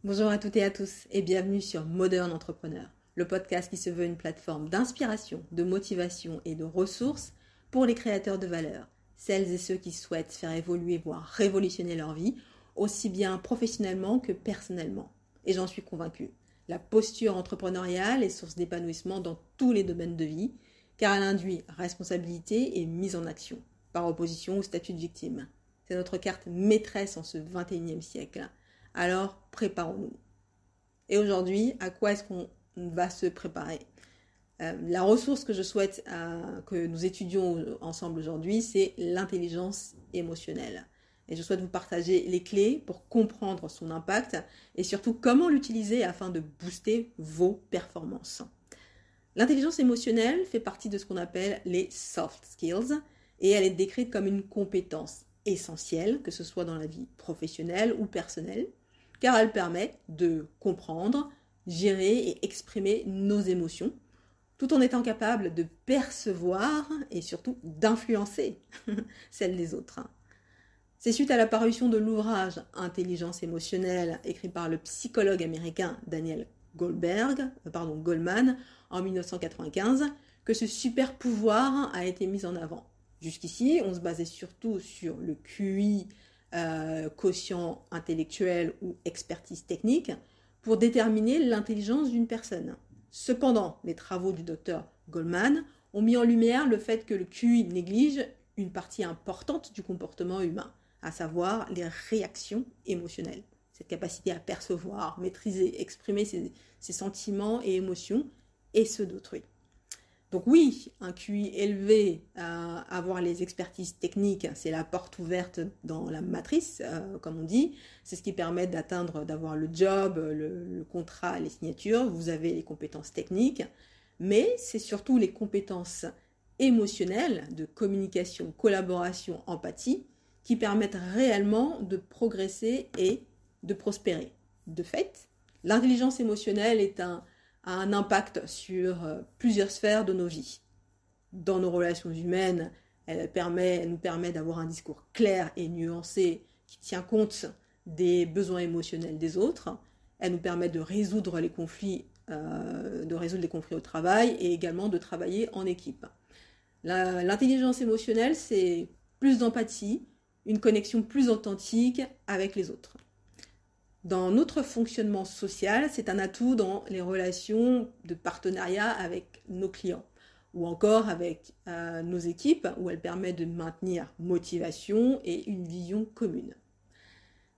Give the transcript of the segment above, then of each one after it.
Bonjour à toutes et à tous et bienvenue sur Modern Entrepreneur, le podcast qui se veut une plateforme d'inspiration, de motivation et de ressources pour les créateurs de valeur, celles et ceux qui souhaitent faire évoluer voire révolutionner leur vie, aussi bien professionnellement que personnellement. Et j'en suis convaincue, la posture entrepreneuriale est source d'épanouissement dans tous les domaines de vie, car elle induit responsabilité et mise en action, par opposition au statut de victime. C'est notre carte maîtresse en ce 21e siècle. Alors, préparons-nous. Et aujourd'hui, à quoi est-ce qu'on va se préparer ? La ressource que je souhaite que nous étudions ensemble aujourd'hui, c'est l'intelligence émotionnelle. Et je souhaite vous partager les clés pour comprendre son impact et surtout comment l'utiliser afin de booster vos performances. L'intelligence émotionnelle fait partie de ce qu'on appelle les soft skills et elle est décrite comme une compétence essentielle, que ce soit dans la vie professionnelle ou personnelle, car elle permet de comprendre, gérer et exprimer nos émotions, tout en étant capable de percevoir et surtout d'influencer celles des autres. C'est suite à la parution de l'ouvrage Intelligence émotionnelle, écrit par le psychologue américain Daniel Goleman en 1995, que ce super pouvoir a été mis en avant. Jusqu'ici, on se basait surtout sur le QI, quotient intellectuel ou expertise technique, pour déterminer l'intelligence d'une personne. Cependant, les travaux du docteur Goleman ont mis en lumière le fait que le QI néglige une partie importante du comportement humain, à savoir les réactions émotionnelles. Cette capacité à percevoir, maîtriser, exprimer ses sentiments et émotions et ceux d'autrui. Donc oui, un QI élevé, avoir les expertises techniques, c'est la porte ouverte dans la matrice, comme on dit. C'est ce qui permet d'avoir le job, le contrat, les signatures. Vous avez les compétences techniques, mais c'est surtout les compétences émotionnelles de communication, collaboration, empathie qui permettent réellement de progresser et de prospérer. De fait, l'intelligence émotionnelle a un impact sur plusieurs sphères de nos vies. Dans nos relations humaines, elle nous permet d'avoir un discours clair et nuancé qui tient compte des besoins émotionnels des autres. Elle nous permet de résoudre les conflits au travail et également de travailler en équipe. L'intelligence émotionnelle, c'est plus d'empathie, une connexion plus authentique avec les autres. Dans notre fonctionnement social, c'est un atout dans les relations de partenariat avec nos clients ou encore avec nos équipes où elle permet de maintenir motivation et une vision commune.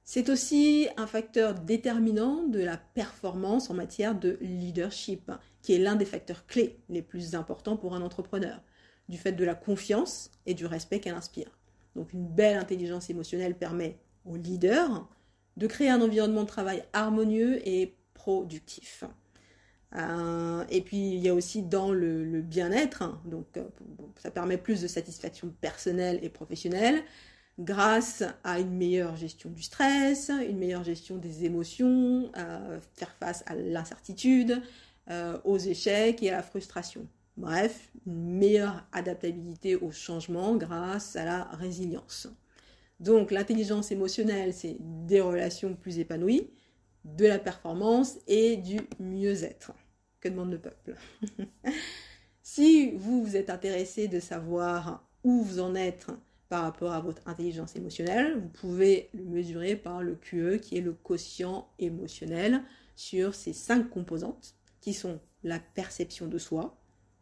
C'est aussi un facteur déterminant de la performance en matière de leadership, qui est l'un des facteurs clés les plus importants pour un entrepreneur, du fait de la confiance et du respect qu'elle inspire. Donc une belle intelligence émotionnelle permet aux leaders de créer un environnement de travail harmonieux et productif. Et puis il y a aussi dans le bien-être, donc ça permet plus de satisfaction personnelle et professionnelle grâce à une meilleure gestion du stress, une meilleure gestion des émotions, faire face à l'incertitude, aux échecs et à la frustration. Bref, une meilleure adaptabilité au changement grâce à la résilience. Donc l'intelligence émotionnelle, c'est des relations plus épanouies, de la performance et du mieux-être. Que demande le peuple? Si vous êtes intéressé de savoir où vous en êtes par rapport à votre intelligence émotionnelle, vous pouvez le mesurer par le QE qui est le quotient émotionnel sur ces 5 composantes qui sont la perception de soi,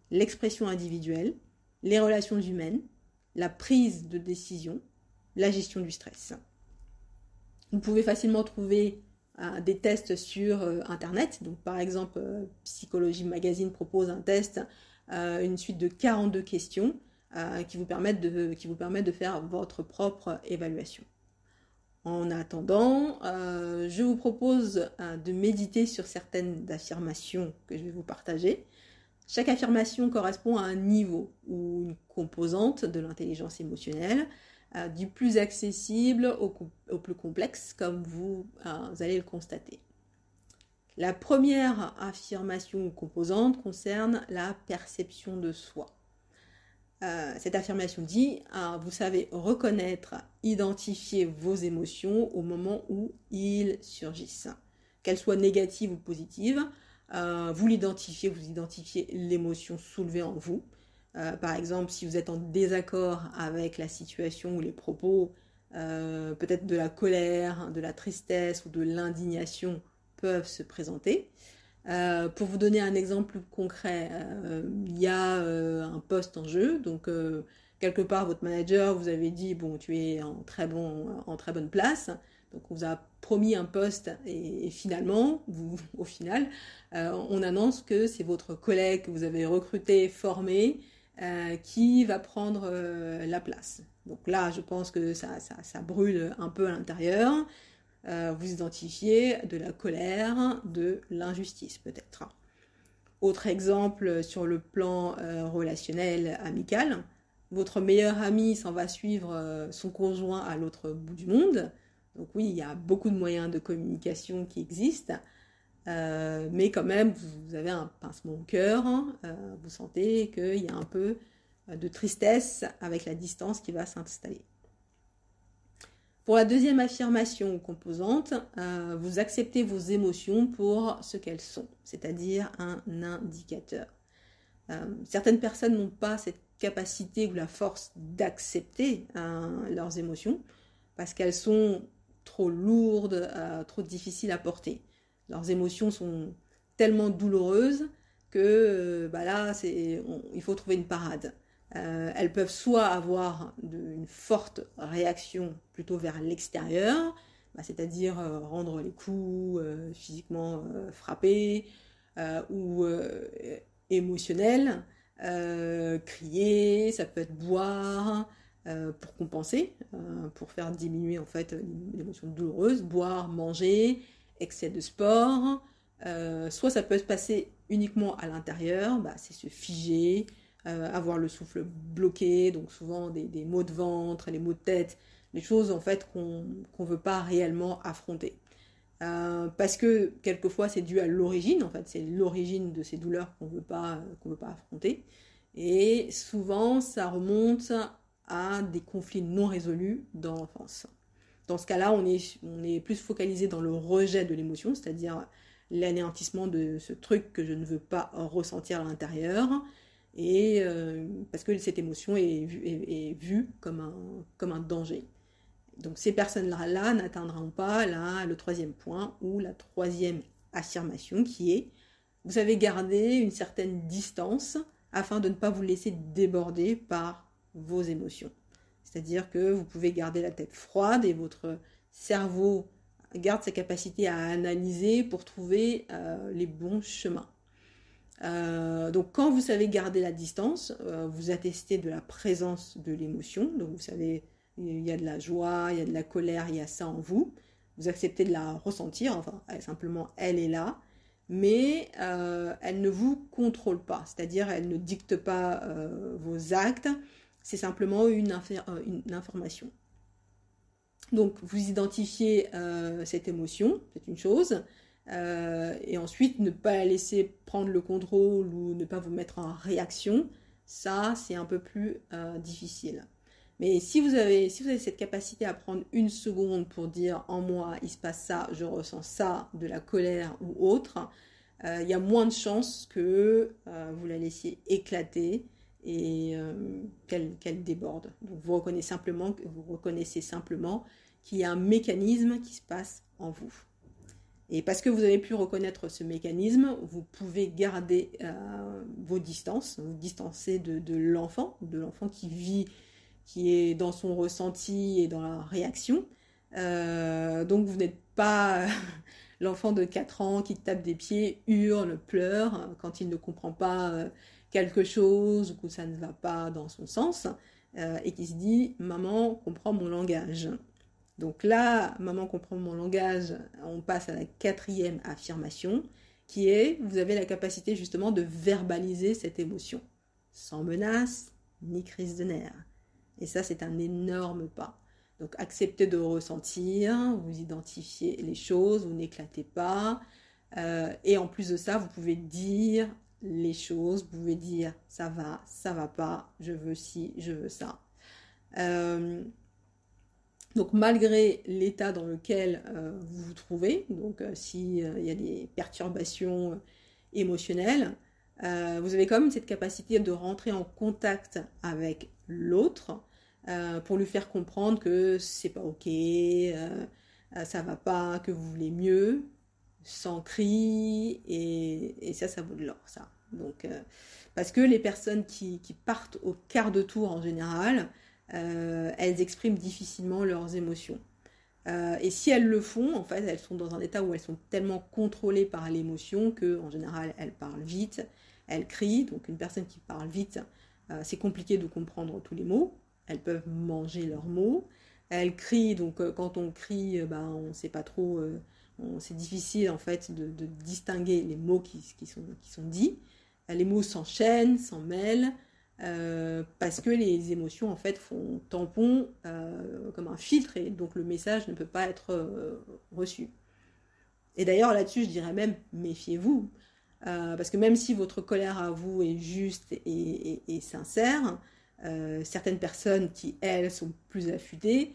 l'expression individuelle, les relations humaines, la prise de décision, la gestion du stress. Vous pouvez facilement trouver des tests sur Internet. Donc, par exemple, Psychologie Magazine propose un test, une suite de 42 questions qui vous permettent de faire votre propre évaluation. En attendant, je vous propose de méditer sur certaines affirmations que je vais vous partager. Chaque affirmation correspond à un niveau ou une composante de l'intelligence émotionnelle, du plus accessible au plus complexe, comme vous allez le constater. La première affirmation ou composante concerne la perception de soi. Cette affirmation dit vous savez reconnaître, identifier vos émotions au moment où ils surgissent. qu'elle soit négative ou positive, vous identifiez l'émotion soulevée en vous. Par exemple, si vous êtes en désaccord avec la situation ou les propos, peut-être de la colère, de la tristesse ou de l'indignation peuvent se présenter. Pour vous donner un exemple concret, il y a un poste en jeu, donc quelque part votre manager vous avez dit bon tu es en très bonne place, donc on vous a promis un poste et finalement au final on annonce que c'est votre collègue que vous avez recruté, formé qui va prendre la place. Donc là je pense que ça brûle un peu à l'intérieur. Vous identifiez de la colère, de l'injustice peut-être. Autre exemple sur le plan relationnel, amical, votre meilleur ami s'en va suivre son conjoint à l'autre bout du monde. Donc oui, il y a beaucoup de moyens de communication qui existent, mais quand même, vous avez un pincement au cœur, vous sentez qu'il y a un peu de tristesse avec la distance qui va s'installer. Pour la deuxième affirmation ou composante, vous acceptez vos émotions pour ce qu'elles sont, c'est-à-dire un indicateur. Certaines personnes n'ont pas cette capacité ou la force d'accepter leurs émotions parce qu'elles sont trop lourdes, trop difficiles à porter. Leurs émotions sont tellement douloureuses que il faut trouver une parade. Elles peuvent soit avoir une forte réaction plutôt vers l'extérieur, c'est-à-dire rendre les coups, physiquement frapper, ou émotionnel, crier, ça peut être boire pour compenser, pour faire diminuer en fait l'émotion douloureuse, boire, manger, excès de sport, soit ça peut se passer uniquement à l'intérieur, c'est se figer, avoir le souffle bloqué, donc souvent des maux de ventre, les maux de tête, des choses en fait qu'on veut pas réellement affronter. Parce que quelquefois c'est dû à l'origine, en fait c'est l'origine de ces douleurs qu'on veut pas affronter, et souvent ça remonte à des conflits non résolus dans l'enfance. Dans ce cas-là, on est plus focalisé dans le rejet de l'émotion, c'est-à-dire l'anéantissement de ce truc que je ne veux pas ressentir à l'intérieur, et parce que cette émotion est vue comme un danger. Donc ces personnes-là n'atteindront pas le troisième point ou la troisième affirmation qui est vous savez garder une certaine distance afin de ne pas vous laisser déborder par vos émotions. C'est-à-dire que vous pouvez garder la tête froide et votre cerveau garde sa capacité à analyser pour trouver les bons chemins. Donc quand vous savez garder la distance, vous attestez de la présence de l'émotion, donc vous savez il y a de la joie, il y a de la colère, il y a ça en vous. Vous acceptez de la ressentir, enfin, simplement, elle est là, mais elle ne vous contrôle pas, c'est-à-dire elle ne dicte pas vos actes, c'est simplement une information. Donc, vous identifiez cette émotion, c'est une chose, et ensuite, ne pas la laisser prendre le contrôle ou ne pas vous mettre en réaction, ça, c'est un peu plus difficile. Mais si vous avez cette capacité à prendre une seconde pour dire en moi il se passe ça, je ressens ça, de la colère ou autre, il y a moins de chances que vous la laissiez éclater et qu'elle déborde. Donc vous reconnaissez simplement qu'il y a un mécanisme qui se passe en vous. Et parce que vous avez pu reconnaître ce mécanisme, vous pouvez garder vos distances, vous distancer de l'enfant qui vit, qui est dans son ressenti et dans la réaction. Donc vous n'êtes pas l'enfant de 4 ans qui tape des pieds, hurle, pleure quand il ne comprend pas quelque chose ou que ça ne va pas dans son sens et qui se dit « Maman comprend mon langage ». Donc là, maman comprend mon langage, on passe à la quatrième affirmation qui est, vous avez la capacité justement de verbaliser cette émotion, sans menace ni crise de nerfs. Et ça, c'est un énorme pas. Donc, acceptez de ressentir, vous identifiez les choses, vous n'éclatez pas. Et en plus de ça, vous pouvez dire les choses, vous pouvez dire ça va pas, je veux ci, je veux ça. Donc malgré l'état dans lequel vous vous trouvez, donc s'il y a des perturbations émotionnelles, vous avez quand même cette capacité de rentrer en contact avec l'autre pour lui faire comprendre que c'est pas ok, ça va pas, que vous voulez mieux, sans cri, et ça vaut de l'or, ça. Donc, parce que les personnes qui partent au quart de tour en général, elles expriment difficilement leurs émotions. Et si elles le font, en fait, elles sont dans un état où elles sont tellement contrôlées par l'émotion que, en général, elles parlent vite, elles crient. Donc, une personne qui parle vite, c'est compliqué de comprendre tous les mots. Elles peuvent manger leurs mots. Elles crient, donc quand on crie, on ne sait pas trop. C'est difficile en fait de distinguer les mots qui sont dits. Les mots s'enchaînent, s'en mêlent. Parce que les émotions en fait font tampon comme un filtre et donc le message ne peut pas être reçu. Et d'ailleurs là-dessus je dirais même méfiez-vous parce que même si votre colère à vous est juste et sincère, certaines personnes qui elles sont plus affûtées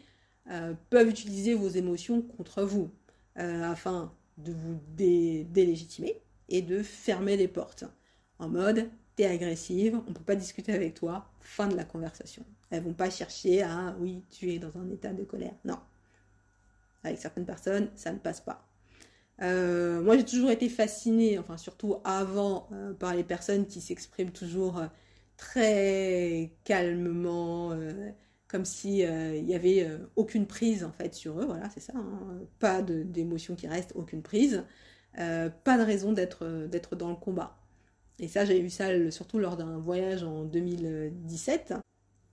peuvent utiliser vos émotions contre vous afin de vous délégitimer et de fermer les portes en mode t'es agressive, on ne peut pas discuter avec toi, fin de la conversation. Elles ne vont pas chercher à, oui, tu es dans un état de colère. Non. Avec certaines personnes, ça ne passe pas. Moi, j'ai toujours été fascinée, enfin surtout avant, par les personnes qui s'expriment toujours très calmement, comme si il y avait aucune prise en fait sur eux. Voilà, c'est ça. Hein. Pas d'émotion qui reste, aucune prise. Pas de raison d'être dans le combat. Et ça, j'ai vu ça surtout lors d'un voyage en 2017.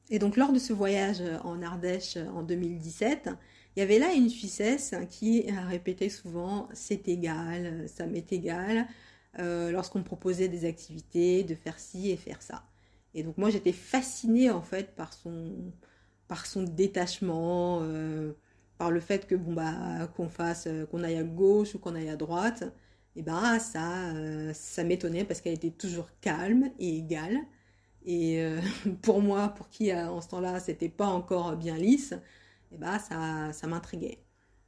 Et donc, lors de ce voyage en Ardèche en 2017, il y avait là une Suissesse qui répétait souvent « c'est égal, ça m'est égal » lorsqu'on me proposait des activités, de faire ci et faire ça. Et donc, moi, j'étais fascinée en fait par son détachement, par le fait que qu'on aille à gauche ou qu'on aille à droite. Et ça m'étonnait parce qu'elle était toujours calme et égale. Et pour moi, pour qui en ce temps-là, c'était pas encore bien lisse, ça m'intriguait.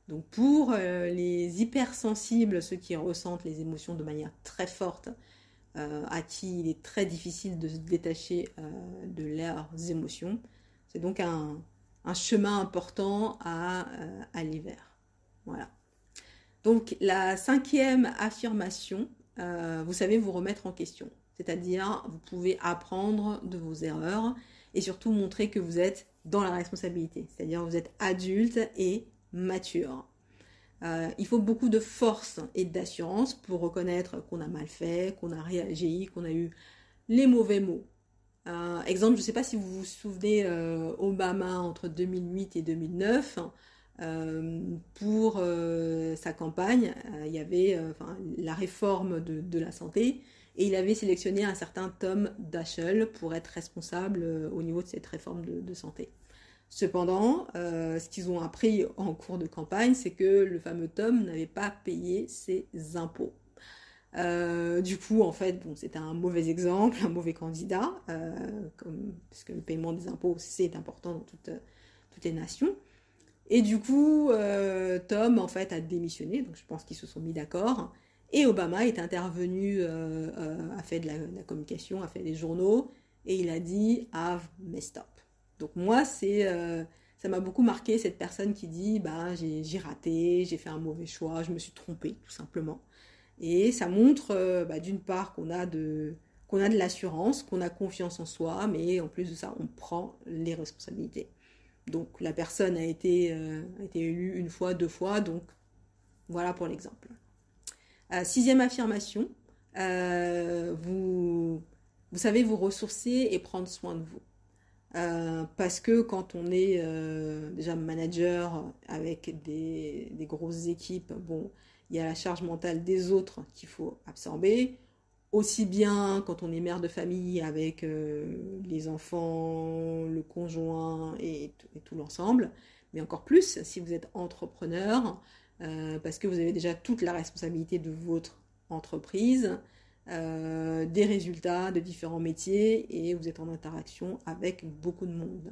Donc pour les hypersensibles, ceux qui ressentent les émotions de manière très forte, à qui il est très difficile de se détacher de leurs émotions, c'est donc un chemin important à aller vers. Voilà. Donc la 5e affirmation, vous savez vous remettre en question. C'est-à-dire, vous pouvez apprendre de vos erreurs et surtout montrer que vous êtes dans la responsabilité. C'est-à-dire, vous êtes adulte et mature. Il faut beaucoup de force et d'assurance pour reconnaître qu'on a mal fait, qu'on a réagi, qu'on a eu les mauvais mots. Exemple, je ne sais pas si vous vous souvenez Obama entre 2008 et 2009. Pour sa campagne, il y avait la réforme de la santé et il avait sélectionné un certain Tom Daschle pour être responsable au niveau de cette réforme de santé. Cependant, ce qu'ils ont appris en cours de campagne, c'est que le fameux Tom n'avait pas payé ses impôts. Du coup, en fait, c'était un mauvais exemple, un mauvais candidat, parce que le paiement des impôts, c'est important dans toutes les nations. Et du coup, Tom, en fait, a démissionné, donc je pense qu'ils se sont mis d'accord. Et Obama est intervenu, a fait de la communication, a fait des journaux, et il a dit « I've messed up ». Donc moi, ça m'a beaucoup marqué, cette personne qui dit « j'ai raté, j'ai fait un mauvais choix, je me suis trompée, tout simplement ». Et ça montre, d'une part, qu'on a de l'assurance, qu'on a confiance en soi, mais en plus de ça, on prend les responsabilités. Donc la personne a été élue une fois, 2 fois, donc voilà pour l'exemple. 6e affirmation, vous savez vous ressourcer et prendre soin de vous. Parce que quand on est déjà manager avec des grosses équipes, il y a la charge mentale des autres qu'il faut absorber, aussi bien quand on est mère de famille avec les enfants, le conjoint et tout l'ensemble, mais encore plus si vous êtes entrepreneur, parce que vous avez déjà toute la responsabilité de votre entreprise, des résultats de différents métiers et vous êtes en interaction avec beaucoup de monde.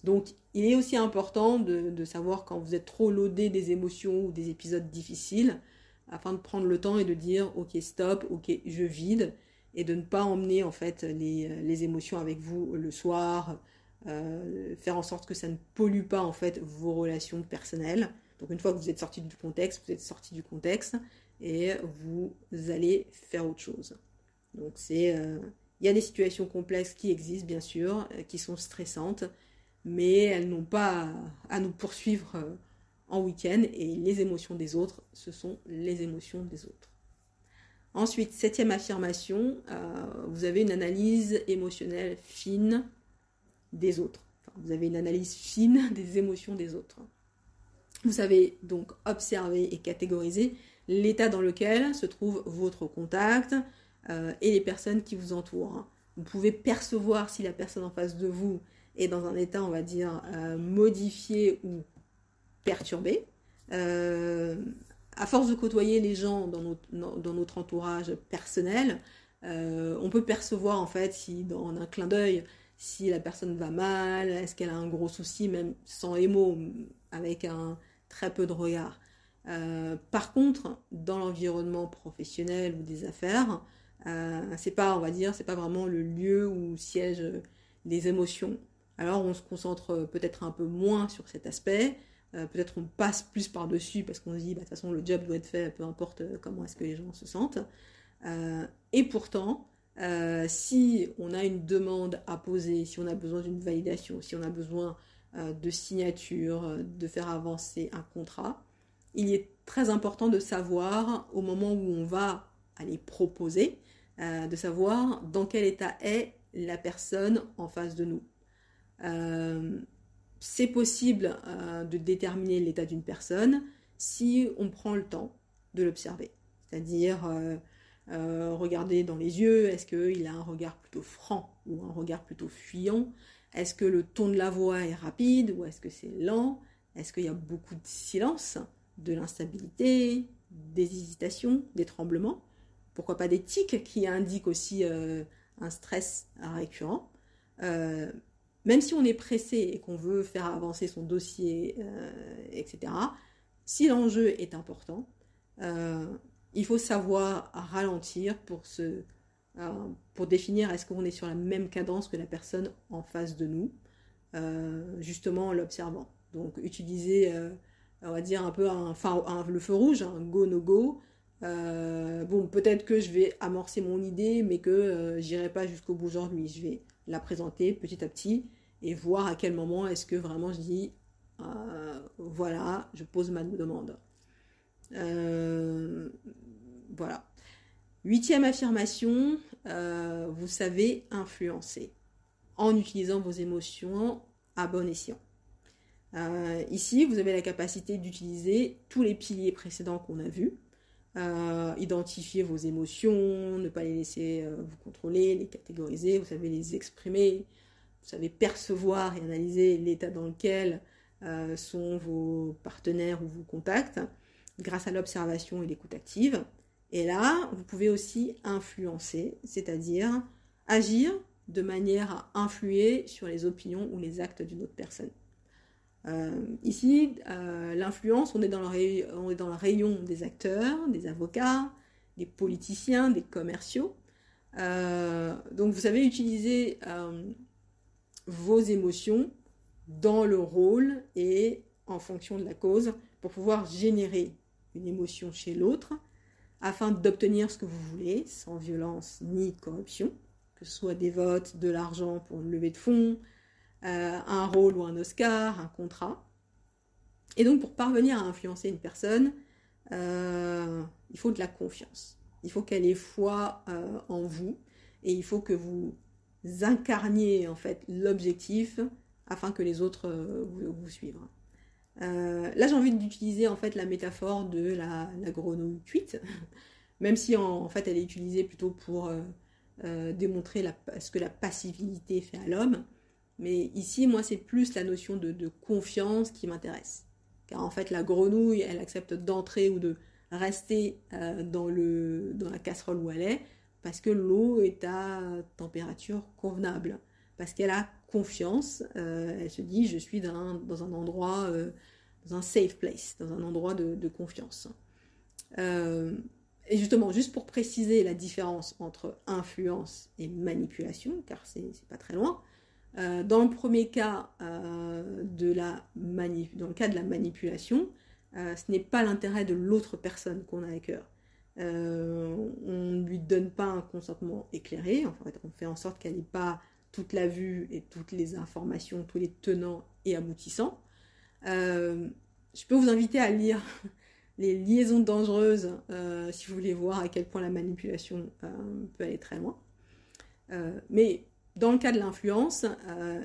Donc, il est aussi important de savoir quand vous êtes trop loadé des émotions ou des épisodes difficiles, afin de prendre le temps et de dire « Ok, stop, ok, je vide », et de ne pas emmener en fait les émotions avec vous le soir, faire en sorte que ça ne pollue pas en fait vos relations personnelles. Donc une fois que vous êtes sorti du contexte, vous êtes sorti du contexte et vous allez faire autre chose. Donc il y a des situations complexes qui existent bien sûr, qui sont stressantes, mais elles n'ont pas à nous poursuivre en week-end, et les émotions des autres, ce sont les émotions des autres. Ensuite, 7e affirmation, vous avez une analyse émotionnelle fine des autres. Enfin, vous avez une analyse fine des émotions des autres. Vous savez donc observer et catégoriser l'état dans lequel se trouve votre contact et les personnes qui vous entourent. Vous pouvez percevoir si la personne en face de vous est dans un état, on va dire, modifié ou perturbé. À force de côtoyer les gens dans notre entourage personnel, on peut percevoir en fait si dans un clin d'œil, si la personne va mal, est-ce qu'elle a un gros souci, même sans émo, avec un très peu de regard. Par contre, dans l'environnement professionnel ou des affaires, c'est pas, on va dire, c'est pas vraiment le lieu où siègent les émotions. Alors on se concentre peut-être un peu moins sur cet aspect, peut-être on passe plus par-dessus parce qu'on se dit, bah, de toute façon le job doit être fait, peu importe comment est-ce que les gens se sentent. Et pourtant, si on a une demande à poser, si on a besoin d'une validation, si on a besoin de signature, de faire avancer un contrat, il est très important de savoir, au moment où on va aller proposer, de savoir dans quel état est la personne en face de nous. C'est possible de déterminer l'état d'une personne si on prend le temps de l'observer. C'est-à-dire regarder dans les yeux, est-ce qu'il a un regard plutôt franc ou un regard plutôt fuyant? Est-ce que le ton de la voix est rapide ou est-ce que c'est lent? Est-ce qu'il y a beaucoup de silence, de l'instabilité, des hésitations, des tremblements? Pourquoi pas des tics qui indiquent aussi un stress récurrent? Même si on est pressé et qu'on veut faire avancer son dossier, etc., si l'enjeu est important, il faut savoir ralentir pour définir est-ce qu'on est sur la même cadence que la personne en face de nous, justement en l'observant. Donc utiliser, on va dire un peu le feu rouge, un go no go. Bon, peut-être que je vais amorcer mon idée, mais que j'irai pas jusqu'au bout aujourd'hui. Je vais la présenter petit à petit et voir à quel moment est-ce que vraiment je dis voilà, je pose ma demande. Voilà. 8e affirmation, vous savez influencer en utilisant vos émotions à bon escient. Ici, vous avez la capacité d'utiliser tous les piliers précédents qu'on a vus. Identifier vos émotions, ne pas les laisser vous contrôler, les catégoriser, vous savez les exprimer, vous savez percevoir et analyser l'état dans lequel sont vos partenaires ou vos contacts grâce à l'observation et l'écoute active. Et là, vous pouvez aussi influencer, c'est-à-dire agir de manière à influer sur les opinions ou les actes d'une autre personne. Ici, l'influence, on est dans le rayon des acteurs, des avocats, des politiciens, des commerciaux. Donc vous savez utiliser vos émotions dans le rôle et en fonction de la cause pour pouvoir générer une émotion chez l'autre afin d'obtenir ce que vous voulez sans violence ni corruption, que ce soit des votes, de l'argent pour une levée de fonds, un rôle ou un Oscar, un contrat. Et donc pour parvenir à influencer une personne, il faut de la confiance. Il faut qu'elle ait foi en vous et il faut que vous incarniez en fait l'objectif afin que les autres vous suivent. Là j'ai envie d'utiliser en fait la métaphore de la grenouille cuite, même si en fait elle est utilisée plutôt pour démontrer ce que la passivité fait à l'homme. Mais ici, moi, c'est plus la notion de confiance qui m'intéresse. Car en fait, la grenouille, elle accepte d'entrer ou de rester dans la casserole où elle est, parce que l'eau est à température convenable. parce qu'elle a confiance. Elle se dit, je suis dans un endroit, dans un safe place, dans un endroit de confiance. Et justement, juste pour préciser la différence entre influence et manipulation, car c'est pas très loin, dans le premier cas, dans le cas de la manipulation, ce n'est pas l'intérêt de l'autre personne qu'on a à cœur. On ne lui donne pas un consentement éclairé, en fait, on fait en sorte qu'elle n'ait pas toute la vue et toutes les informations, tous les tenants et aboutissants. Je peux vous inviter à lire les liaisons dangereuses si vous voulez voir à quel point la manipulation peut aller très loin. Mais dans le cas de l'influence,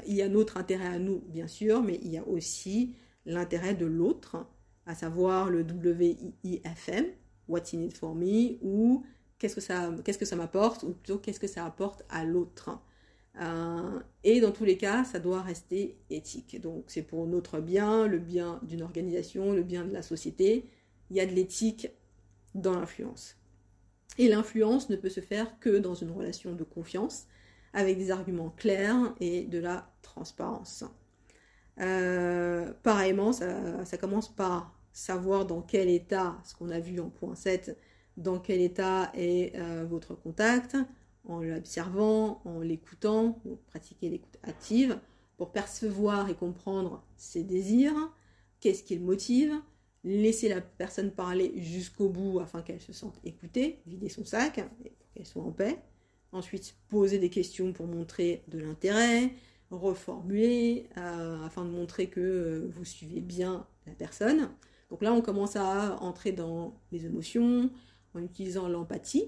il y a notre intérêt à nous, bien sûr, mais il y a aussi l'intérêt de l'autre, à savoir le WIIFM, What's in it for me, ou qu'est-ce que ça m'apporte, ou plutôt qu'est-ce que ça apporte à l'autre. Et dans tous les cas, ça doit rester éthique. Donc c'est pour notre bien, le bien d'une organisation, le bien de la société. Il y a de l'éthique dans l'influence. Et l'influence ne peut se faire que dans une relation de confiance, avec des arguments clairs et de la transparence. Pareillement, ça commence par savoir dans quel état, ce qu'on a vu en point 7, dans quel état est votre contact, en l'observant, en l'écoutant, donc pratiquer l'écoute active, pour percevoir et comprendre ses désirs, qu'est-ce qui le motive, laisser la personne parler jusqu'au bout afin qu'elle se sente écoutée, vider son sac, et pour qu'elle soit en paix. Ensuite, poser des questions pour montrer de l'intérêt, reformuler afin de montrer que vous suivez bien la personne. Donc là, on commence à entrer dans les émotions en utilisant l'empathie.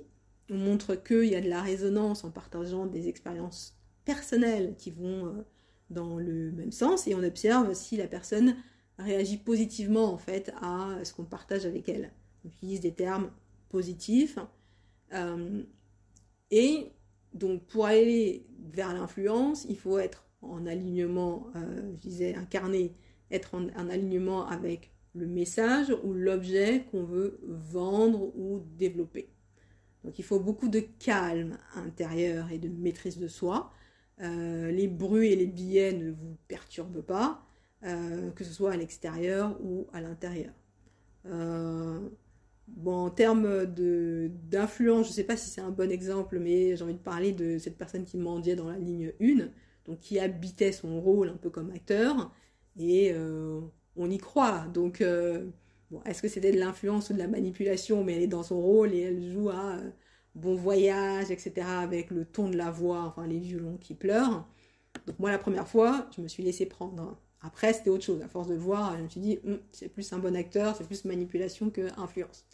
On montre qu'il y a de la résonance en partageant des expériences personnelles qui vont dans le même sens et on observe si la personne réagit positivement en fait à ce qu'on partage avec elle. On utilise des termes positifs. Et donc pour aller vers l'influence, il faut être en alignement, je disais incarner, être en alignement avec le message ou l'objet qu'on veut vendre ou développer. Donc il faut beaucoup de calme intérieur et de maîtrise de soi. Les bruits et les billets ne vous perturbent pas, que ce soit à l'extérieur ou à l'intérieur. Bon, en termes d'influence, je ne sais pas si c'est un bon exemple, mais j'ai envie de parler de cette personne qui mendiait dans la ligne 1, donc qui habitait son rôle un peu comme acteur, et on y croit. Donc, bon, est-ce que c'était de l'influence ou de la manipulation, mais elle est dans son rôle et elle joue à bon voyage, etc., avec le ton de la voix, enfin les violons qui pleurent. Donc moi, la première fois, je me suis laissée prendre. Après, c'était autre chose. À force de le voir, je me suis dit, c'est plus un bon acteur, c'est plus manipulation que influence.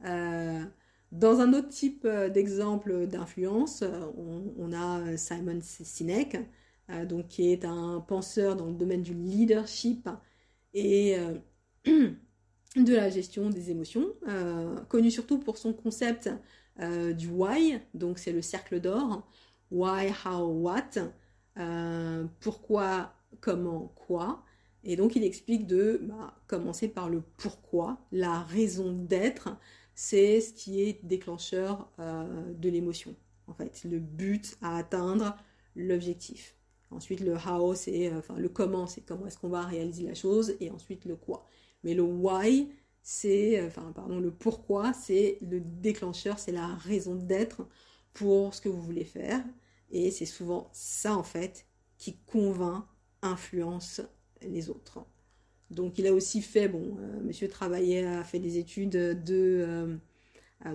Dans un autre type d'exemple d'influence, on a Simon Sinek, donc, qui est un penseur dans le domaine du leadership et de la gestion des émotions, connu surtout pour son concept du why, donc c'est le cercle d'or, why, how, what, pourquoi, comment, quoi. Et donc il explique de commencer par le pourquoi, la raison d'être, c'est ce qui est déclencheur de l'émotion. En fait, le but à atteindre, l'objectif. Ensuite, le how, c'est le comment, c'est comment est-ce qu'on va réaliser la chose, et ensuite le quoi. Mais le why, le pourquoi, c'est le déclencheur, c'est la raison d'être pour ce que vous voulez faire. Et c'est souvent ça, en fait, qui convainc, influence les autres. Donc il a aussi fait, monsieur travaillait, a fait des études de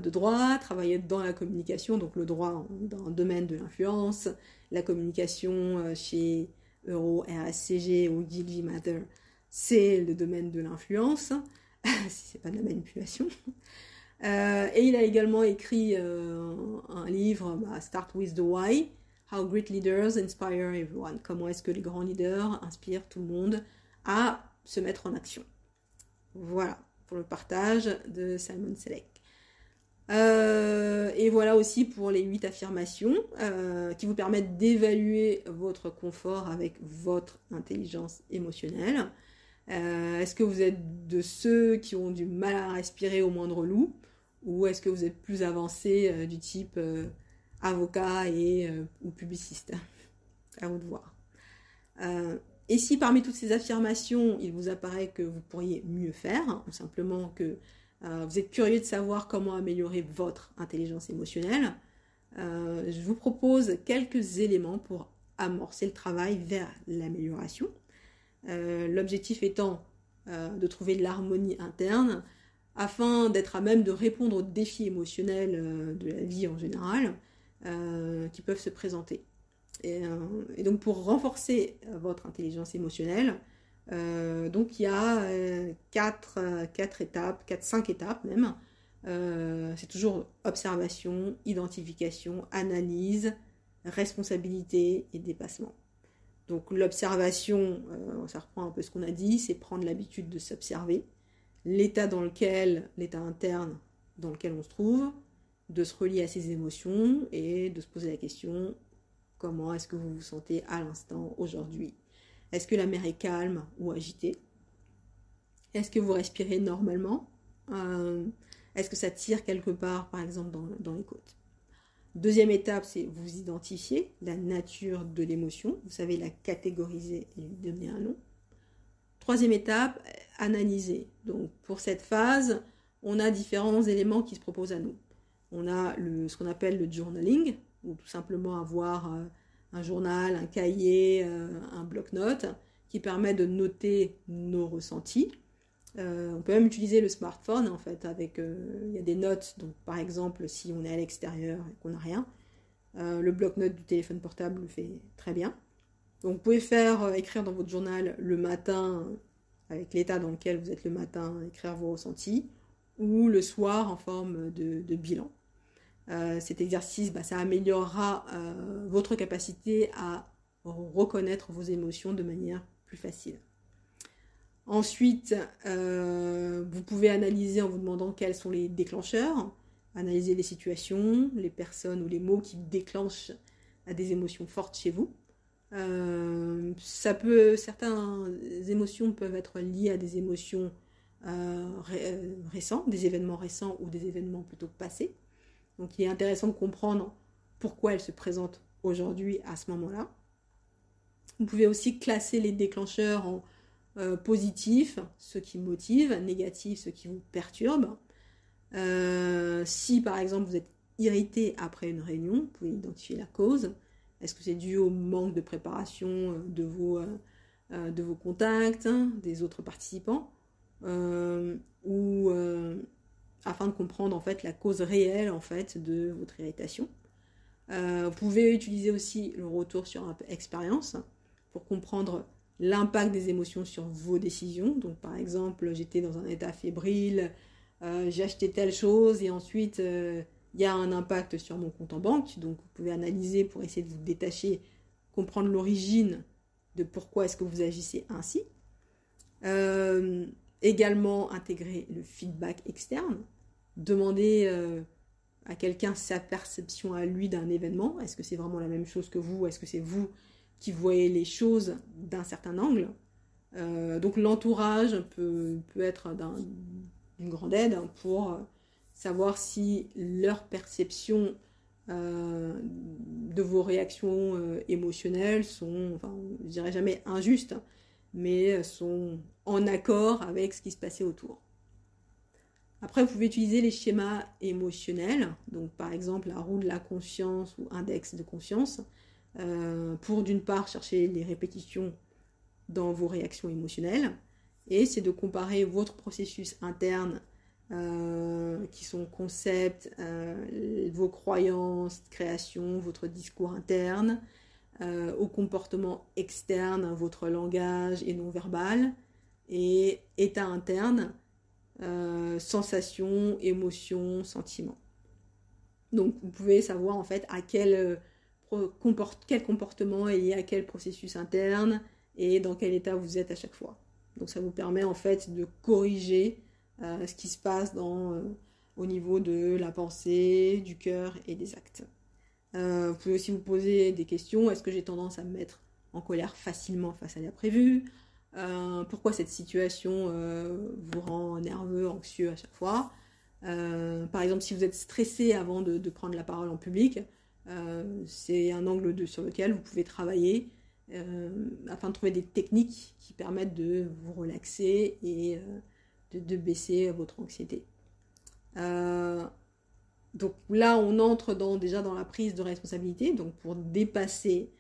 droit, travaillait dans la communication, donc le droit dans le domaine de l'influence, la communication chez Euro, RSCG ou Gilby Mather, c'est le domaine de l'influence, si c'est pas de la manipulation. Et il a également écrit un livre, Start with the Why, How Great Leaders Inspire Everyone. Comment est-ce que les grands leaders inspirent tout le monde à se mettre en action. Voilà, pour le partage de Simon Sinek. Et voilà aussi pour les 8 affirmations qui vous permettent d'évaluer votre confort avec votre intelligence émotionnelle. Est-ce que vous êtes de ceux qui ont du mal à respirer au moindre loup, ou est-ce que vous êtes plus avancé du type avocat ou publiciste? à vous de voir. Et si parmi toutes ces affirmations, il vous apparaît que vous pourriez mieux faire, ou simplement que vous êtes curieux de savoir comment améliorer votre intelligence émotionnelle, je vous propose quelques éléments pour amorcer le travail vers l'amélioration. L'objectif étant de trouver de l'harmonie interne afin d'être à même de répondre aux défis émotionnels de la vie en général qui peuvent se présenter. Et donc pour renforcer votre intelligence émotionnelle, donc il y a 4 étapes, 5 étapes même. C'est toujours observation, identification, analyse, responsabilité et dépassement. Donc l'observation, ça reprend un peu ce qu'on a dit, c'est prendre l'habitude de s'observer, l'état interne dans lequel on se trouve, de se relier à ses émotions et de se poser la question, comment est-ce que vous vous sentez à l'instant aujourd'hui? Est-ce que la mer est calme ou agitée? Est-ce que vous respirez normalement? Est-ce que ça tire quelque part, par exemple, dans les côtes? Deuxième étape, c'est vous identifier la nature de l'émotion. Vous savez la catégoriser et lui donner un nom. Troisième étape, analyser. Donc, pour cette phase, on a différents éléments qui se proposent à nous. On a ce qu'on appelle le journaling, ou tout simplement avoir un journal, un cahier, un bloc-notes, qui permet de noter nos ressentis. On peut même utiliser le smartphone en fait, il y a des notes, donc par exemple si on est à l'extérieur et qu'on n'a rien, le bloc-notes du téléphone portable le fait très bien. Donc vous pouvez écrire dans votre journal le matin, avec l'état dans lequel vous êtes le matin, écrire vos ressentis, ou le soir en forme de bilan. Cet exercice, ça améliorera votre capacité à reconnaître vos émotions de manière plus facile. Ensuite, vous pouvez analyser en vous demandant quels sont les déclencheurs, analyser les situations, les personnes ou les mots qui déclenchent des émotions fortes chez vous. Certaines émotions peuvent être liées à des émotions récentes, des événements récents ou des événements plutôt passés. Donc il est intéressant de comprendre pourquoi elles se présentent aujourd'hui à ce moment-là. Vous pouvez aussi classer les déclencheurs en positifs, ceux qui motivent, négatifs, ceux qui vous perturbent. Si par exemple vous êtes irrité après une réunion, vous pouvez identifier la cause. Est-ce que c'est dû au manque de préparation de vos contacts, des autres participants, ou afin de comprendre en fait la cause réelle en fait de votre irritation. Vous pouvez utiliser aussi le retour sur expérience pour comprendre l'impact des émotions sur vos décisions. Donc par exemple, j'étais dans un état fébrile, j'ai acheté telle chose et ensuite il y a un impact sur mon compte en banque. Donc vous pouvez analyser pour essayer de vous détacher, comprendre l'origine de pourquoi est-ce que vous agissez ainsi. Également intégrer le feedback externe, demander à quelqu'un sa perception à lui d'un événement. Est-ce que c'est vraiment la même chose que vous? Est-ce que c'est vous qui voyez les choses d'un certain angle? Donc l'entourage peut être d'une grande aide pour savoir si leur perception de vos réactions émotionnelles sont, je dirais jamais injustes, mais sont en accord avec ce qui se passait autour. Après, vous pouvez utiliser les schémas émotionnels, donc par exemple la roue de la conscience ou index de conscience, pour d'une part chercher les répétitions dans vos réactions émotionnelles, et c'est de comparer votre processus interne, qui sont concepts, vos croyances, créations, votre discours interne, au comportement externe, votre langage et non-verbal, et état interne, sensations, émotions, sentiments. Donc vous pouvez savoir en fait à quel comportement est lié à quel processus interne et dans quel état vous êtes à chaque fois. Donc ça vous permet en fait de corriger ce qui se passe au niveau de la pensée, du cœur et des actes. Vous pouvez aussi vous poser des questions. Est-ce que j'ai tendance à me mettre en colère facilement face à l'imprévu? Pourquoi cette situation vous rend nerveux, anxieux à chaque fois? Par exemple, si vous êtes stressé avant de prendre la parole en public, C'est un angle sur lequel vous pouvez travailler afin de trouver des techniques qui permettent de vous relaxer et de baisser votre anxiété. Donc là, on entre déjà dans la prise de responsabilité, donc pour dépasser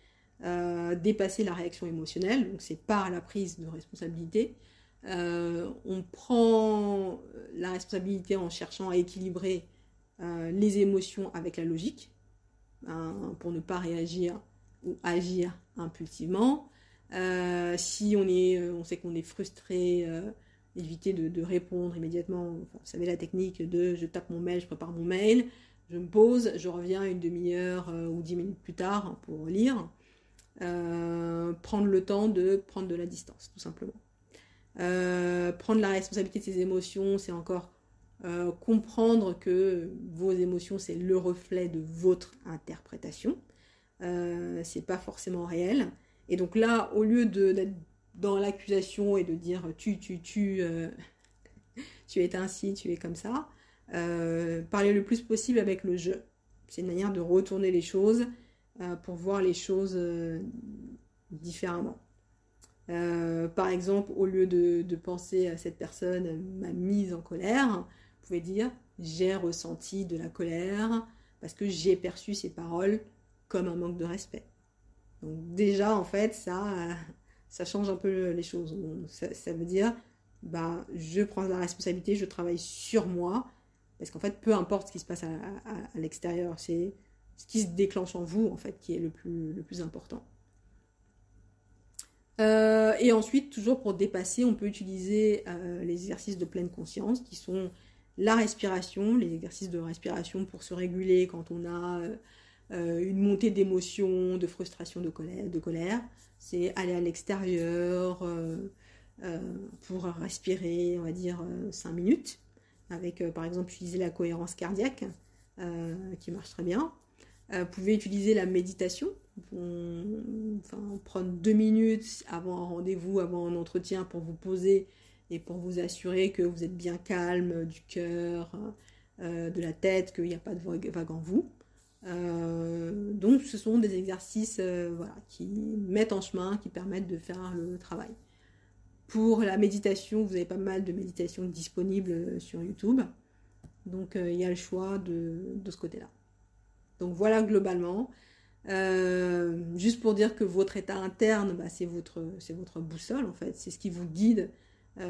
la réaction émotionnelle, donc c'est par la prise de responsabilité. On prend la responsabilité en cherchant à équilibrer les émotions avec la logique, pour ne pas réagir ou agir impulsivement. Si on sait qu'on est frustré, éviter de répondre immédiatement. Enfin, vous savez la technique de je tape mon mail, je prépare mon mail, je me pose, je reviens une demi-heure ou 10 minutes plus tard pour lire. Prendre le temps de prendre de la distance, tout simplement. Prendre la responsabilité de ses émotions, c'est encore comprendre que vos émotions, c'est le reflet de votre interprétation. C'est pas forcément réel. Et donc là, au lieu d'être dans l'accusation et de dire tu es ainsi, tu es comme ça, parler le plus possible avec le je. C'est une manière de retourner les choses pour voir les choses différemment. Par exemple, au lieu de penser à cette personne m'a mise en colère, vous pouvez dire j'ai ressenti de la colère parce que j'ai perçu ces paroles comme un manque de respect. Donc déjà, en fait, ça change un peu les choses. Ça veut dire, je prends la responsabilité, je travaille sur moi, parce qu'en fait, peu importe ce qui se passe à l'extérieur, c'est ce qui se déclenche en vous, en fait, qui est le plus important. Et ensuite, toujours pour dépasser, on peut utiliser les exercices de pleine conscience, qui sont la respiration, les exercices de respiration pour se réguler quand on a une montée d'émotions, de frustration, de colère. C'est aller à l'extérieur pour respirer, on va dire, 5 minutes, avec par exemple utiliser la cohérence cardiaque, qui marche très bien. Vous pouvez utiliser la méditation, prendre 2 minutes avant un rendez-vous, avant un entretien, pour vous poser et pour vous assurer que vous êtes bien calme du cœur, de la tête, qu'il n'y a pas de vague en vous. Donc ce sont des exercices qui mettent en chemin, qui permettent de faire le travail. Pour la méditation, vous avez pas mal de méditations disponibles sur YouTube. Donc il y a le choix de ce côté-là. Donc voilà globalement. Juste pour dire que votre état interne, c'est votre boussole en fait. C'est ce qui vous guide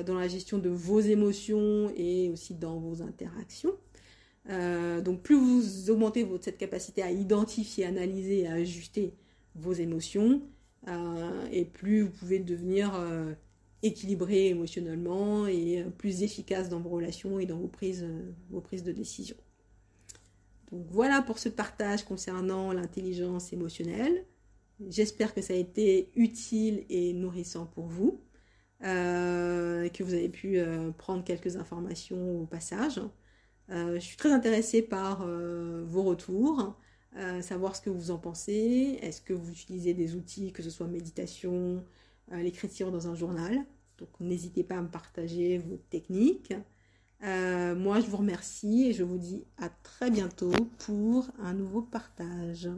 dans la gestion de vos émotions et aussi dans vos interactions. Donc plus vous augmentez cette capacité à identifier, analyser et à ajuster vos émotions, et plus vous pouvez devenir équilibré émotionnellement et plus efficace dans vos relations et dans vos prises de décision. Donc voilà pour ce partage concernant l'intelligence émotionnelle. J'espère que ça a été utile et nourrissant pour vous, que vous avez pu prendre quelques informations au passage. Je suis très intéressée par vos retours, savoir ce que vous en pensez. Est-ce que vous utilisez des outils, que ce soit méditation, l'écriture dans un journal? Donc n'hésitez pas à me partager vos techniques. Moi je vous remercie et je vous dis à très bientôt pour un nouveau partage.